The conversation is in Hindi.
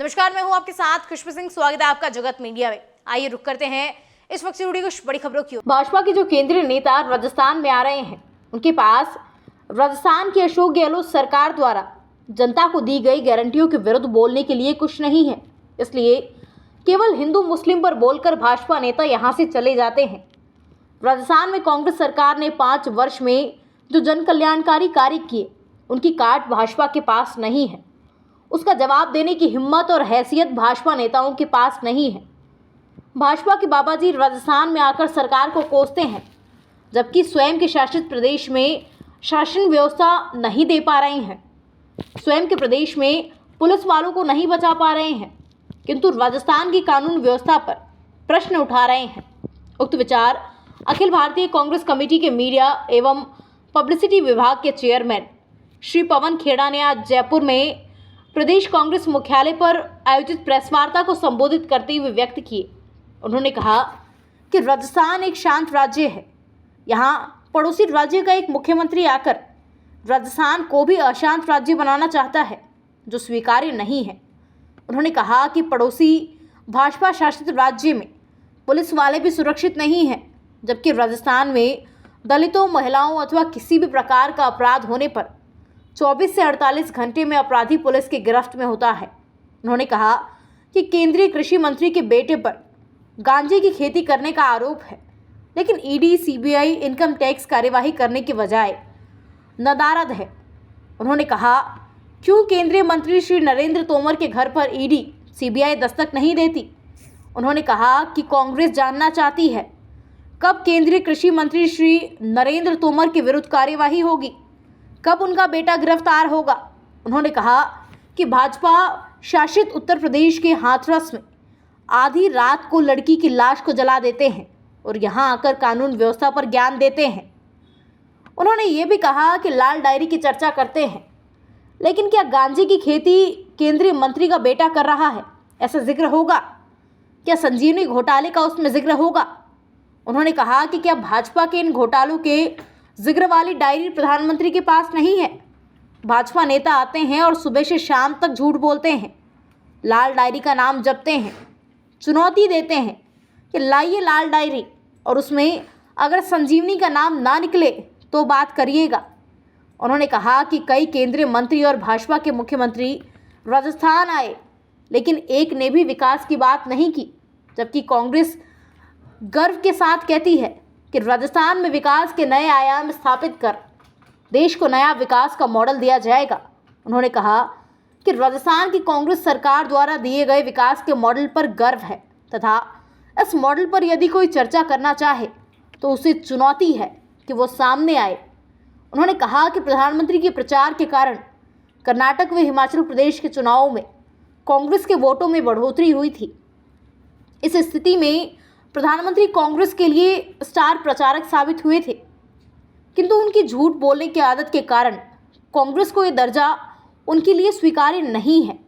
नमस्कार, मैं हूं आपके साथ खुशबू सिंह। स्वागत है आपका जगत मीडिया में। आइए रुक करते हैं इस वक्त से जुड़ी कुछ बड़ी खबरों की ओर। भाजपा के जो केंद्रीय नेता राजस्थान में आ रहे हैं, उनके पास राजस्थान की अशोक गहलोत सरकार द्वारा जनता को दी गई गारंटियों के विरुद्ध बोलने के लिए कुछ नहीं है। इसलिए केवल हिंदू मुस्लिम पर बोलकर भाजपा नेता यहां से चले जाते हैं। राजस्थान में कांग्रेस सरकार ने 5 वर्ष में जो जन कल्याणकारी कार्य किए, उनकी काट भाजपा के पास नहीं है। उसका जवाब देने की हिम्मत और हैसियत भाजपा नेताओं के पास नहीं है। भाजपा के बाबाजी राजस्थान में आकर सरकार को कोसते हैं, जबकि स्वयं के शासित प्रदेश में शासन व्यवस्था नहीं दे पा रहे हैं। स्वयं के प्रदेश में पुलिस वालों को नहीं बचा पा रहे हैं, किंतु राजस्थान की कानून व्यवस्था पर प्रश्न उठा रहे हैं। उक्त विचार अखिल भारतीय कांग्रेस कमेटी के मीडिया एवं पब्लिसिटी विभाग के चेयरमैन श्री पवन खेड़ा ने आज जयपुर में प्रदेश कांग्रेस मुख्यालय पर आयोजित प्रेस वार्ता को संबोधित करते हुए व्यक्त किए। उन्होंने कहा कि राजस्थान एक शांत राज्य है। यहाँ पड़ोसी राज्य का एक मुख्यमंत्री आकर राजस्थान को भी अशांत राज्य बनाना चाहता है, जो स्वीकार्य नहीं है। उन्होंने कहा कि पड़ोसी भाजपा शासित राज्य में पुलिस वाले भी सुरक्षित नहीं हैं, जबकि राजस्थान में दलितों, महिलाओं अथवा किसी भी प्रकार का अपराध होने पर 24 से 48 घंटे में अपराधी पुलिस की गिरफ्त में होता है। उन्होंने कहा कि केंद्रीय कृषि मंत्री के बेटे पर गांजे की खेती करने का आरोप है, लेकिन ईडी, सीबीआई इनकम टैक्स कार्यवाही करने के बजाय नदारद है। उन्होंने कहा, क्यों केंद्रीय मंत्री श्री नरेंद्र तोमर के घर पर ईडी, सीबीआई दस्तक नहीं देती। उन्होंने कहा कि कांग्रेस जानना चाहती है कब केंद्रीय कृषि मंत्री श्री नरेंद्र तोमर के विरुद्ध कार्यवाही होगी, कब उनका बेटा गिरफ्तार होगा। उन्होंने कहा कि भाजपा शासित उत्तर प्रदेश के हाथरस में आधी रात को लड़की की लाश को जला देते हैं और यहां आकर कानून व्यवस्था पर ज्ञान देते हैं। उन्होंने ये भी कहा कि लाल डायरी की चर्चा करते हैं, लेकिन क्या गांजे की खेती केंद्रीय मंत्री का बेटा कर रहा है, ऐसा जिक्र होगा? क्या संजीवनी घोटाले का उसमें जिक्र होगा? उन्होंने कहा कि क्या भाजपा के इन घोटालों के जिक्र वाली डायरी प्रधानमंत्री के पास नहीं है? भाजपा नेता आते हैं और सुबह से शाम तक झूठ बोलते हैं, लाल डायरी का नाम जपते हैं, चुनौती देते हैं कि लाइए लाल डायरी, और उसमें अगर संजीवनी का नाम ना निकले तो बात करिएगा। उन्होंने कहा कि कई केंद्रीय मंत्री और भाजपा के मुख्यमंत्री राजस्थान आए, लेकिन एक ने भी विकास की बात नहीं की, जबकि कांग्रेस गर्व के साथ कहती है कि राजस्थान में विकास के नए आयाम स्थापित कर देश को नया विकास का मॉडल दिया जाएगा। उन्होंने कहा कि राजस्थान की कांग्रेस सरकार द्वारा दिए गए विकास के मॉडल पर गर्व है तथा इस मॉडल पर यदि कोई चर्चा करना चाहे तो उसे चुनौती है कि वो सामने आए। उन्होंने कहा कि प्रधानमंत्री के प्रचार के कारण कर्नाटक व हिमाचल प्रदेश के चुनावों में कांग्रेस के वोटों में बढ़ोतरी हुई थी। इस स्थिति में प्रधानमंत्री कांग्रेस के लिए स्टार प्रचारक साबित हुए थे, किंतु उनकी झूठ बोलने की आदत के कारण कांग्रेस को यह दर्जा उनके लिए स्वीकार्य नहीं है।